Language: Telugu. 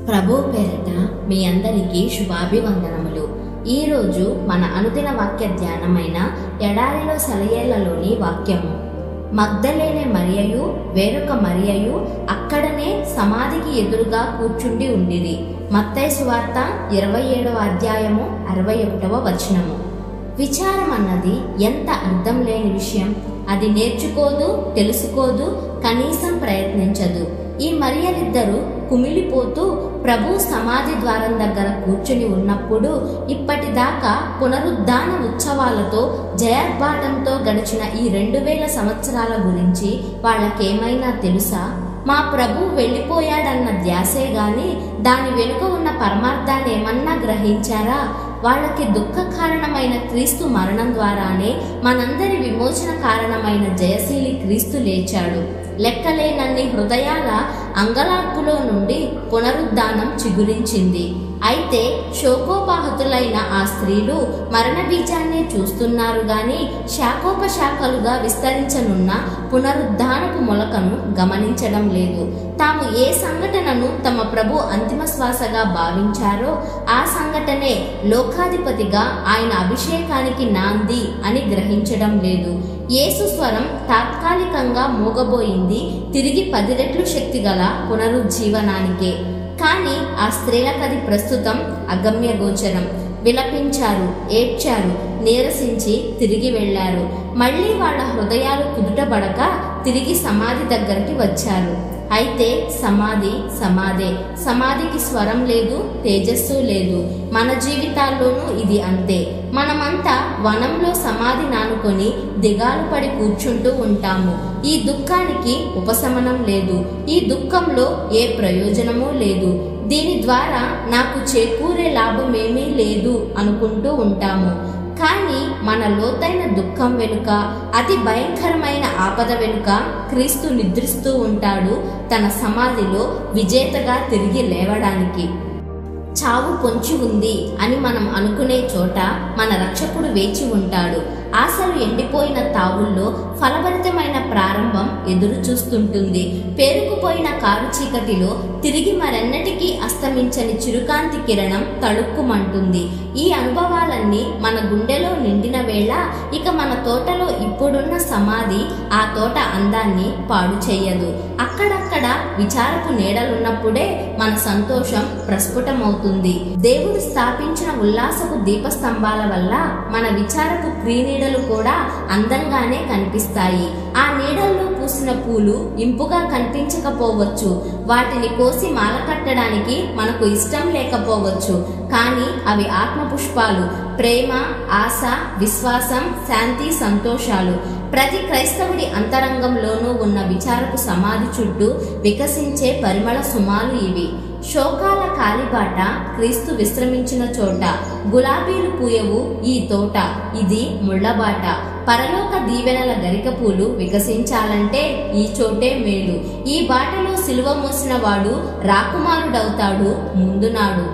ప్రభు పేరిట మీ అందరికీ శుభాభివందనములు. ఈరోజు మన అనుదిన వాక్య ధ్యానమైన ఎడారిలో సెలయేళ్లలోని వాక్యము. మగ్దలేనే మరియయు వేరొక మరియయు అక్కడనే సమాధికి ఎదురుగా కూర్చుండి ఉండిరి. మత్తయి సువార్త 27వ అధ్యాయము 61వ వచనము. విచారం అన్నది ఎంత అర్థం లేని విషయం. అది నేర్చుకోదు, తెలుసుకోదు, కనీసం ప్రయత్నించదు. ఈ మరియలిద్దరూ కుమిలిపోతూ ప్రభు సమాధి ద్వారం దగ్గర కూర్చుని ఉన్నప్పుడు ఇప్పటిదాకా పునరుద్ధాన ఉత్సవాలతో జయర్బాటంతో గడిచిన ఈ 2000 సంవత్సరాల గురించి వాళ్ళకేమైనా తెలుసా? మా ప్రభు వెళ్ళిపోయాడన్న ధ్యాసే గాని దాని వెనుక ఉన్న పరమార్థాన్ని ఏమన్నా గ్రహించారా? వాళ్ళకి దుఃఖ కారణమైన క్రీస్తు మరణం ద్వారానే మనందరి విమోచన కారణమైన జయశీలి క్రీస్తు లేచాడు. లెక్కలేనన్ని హృదయాల అంగలార్పులో నుండి పునరుద్ధానం చిగురించింది. అయితే శోకోపాహతులైన ఆ స్త్రీలు మరణ బీజాన్నే చూస్తున్నారు గాని శాఖోపశాఖలుగా విస్తరించనున్న పునరుద్ధానపు మొలకను గమనించడం లేదు. తాము ఏ సంఘటనను తమ ప్రభు అంతిమ శ్వాసగా భావించారో ఆ సంఘటనే లోకాధిపతిగా ఆయన అభిషేకానికి నాంది అని గ్రహించడం లేదు. యేసు స్వరం తాత్కాలికంగా మూగబోయింది తిరిగి 10 రెట్లు శక్తి గల పునరుజ్జీవనానికే. కానీ ఆ స్త్రీలకది ప్రస్తుతం అగమ్య గోచరం. విలపించారు, ఏడ్చారు, నీరసించి తిరిగి వెళ్లారు. మళ్లీ వాళ్ళ హృదయాలు కుదుటబడక తిరిగి సమాధి దగ్గరికి వచ్చారు. అయితే సమాధి సమాధే. సమాధికి స్వరం లేదు, తేజస్సు లేదు. మన జీవితాల్లోనూ ఇది అంతే. మనమంతా వనంలో సమాధి నానుకొని దిగాలు పడి కూర్చుంటూ ఉంటాము. ఈ దుఃఖానికి ఉపశమనం లేదు. ఈ దుఃఖంలో ఏ ప్రయోజనమూ లేదు. దీని ద్వారా నాకు చేకూరే లాభమేమీ లేదు అనుకుంటూ ఉంటాము. కానీ మన లోతైన దుఃఖం వెనుక, అతి భయంకరమైన ఆపద వెనుక క్రీస్తు నిద్రిస్తూ ఉంటాడు తన సమాధిలో విజేతగా తిరిగి లేవడానికి. చావు పొంచి ఉంది అని మనం అనుకునే చోట మన రక్షకుడు వేచి ఉంటాడు. ఆశలు ఎండిపోయిన తావుల్లో ఫలభరితమైన ప్రారంభం ఎదురు చూస్తుంటుంది. పేరుకుపోయిన కారు చీకటిలో తిరిగి మరెన్నటికీ అస్తమించని చిరుకాంతి కిరణం తళుక్కుమంటుంది. ఈ అనుభవాలన్నీ మన గుండెలో నిండిన వేళ ఇక మన తోటలో ఇప్పుడున్న సమాధి ఆ తోట అందాన్ని పాడు చెయ్యదు. అక్కడక్కడ విచారపు నీడలున్నప్పుడే మన సంతోషం ప్రస్ఫుటమవుతుంది. దేవుడు స్థాపించిన ఉల్లాసపు దీపస్తంభాల వల్ల మన విచారపు క్రీనీడలు కూడా అందంగానే కనిపిస్తాయి. ఆ నీడల్లో పూసిన పూలు ఇంపుగా కనిపించకపోవచ్చు. వాటిని కోసి మాల కట్టడానికి మనకు ఇష్టం లేకపోవచ్చు. కానీ అవి ఆత్మపుష్పాలు. ప్రేమ, ఆశ, విశ్వాసం, శాంతి, సంతోషాలు. ప్రతి క్రైస్తవుడి అంతరంగంలోనూ ఉన్న విచారపు సమాధి చుట్టూ వికసించే పరిమళ సుమాలు ఇవి. శోకాల కాలిబాట క్రీస్తు విశ్రమించిన చోట. గులాబీలు పూయవు ఈ తోట, ఇది ముళ్లబాట. పరలోక దీవెనల గరికపూలు వికసించాలంటే ఈ చోటే మేలు. ఈ బాటలో సిలువ మోసిన వాడు రాకుమారుడవుతాడు ముందునాడు.